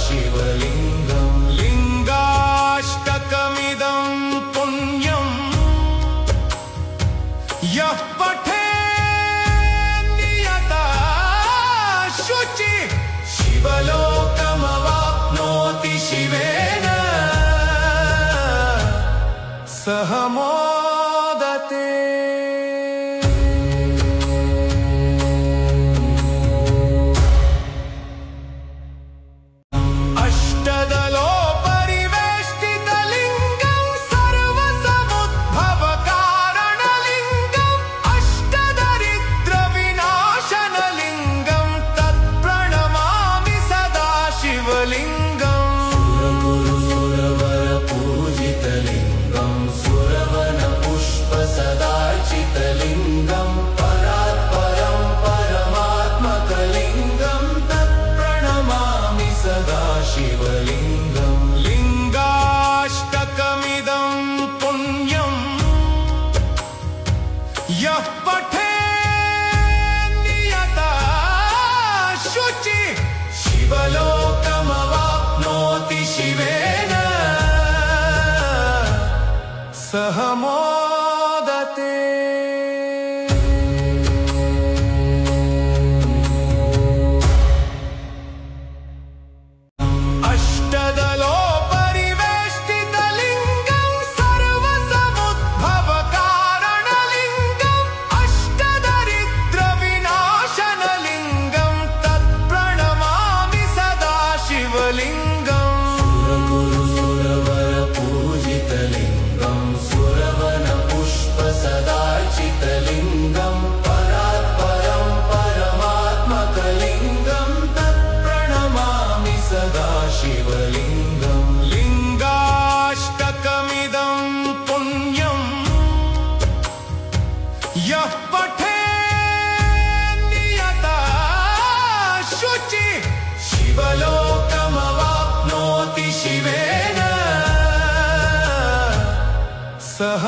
शिवलिङ्गं लिङ्गाष्टकमिदं पुण्यं यः पठेत् नियता शुचि शिवलोकमवाप्नोति शिवेन सह मोदते। शिवलिङ्गं लिङ्गाष्टकमिदं पुण्यं यः पठेत् नियता शुचि शिवलोकमवाप्नोति शिवेन सह मोदते। शिवलिङ्गं लिङ्गाष्टकमिदं पुण्यं यः पठेत् नियता शुचि शिवलोकमवाप्नोति शिवेन सह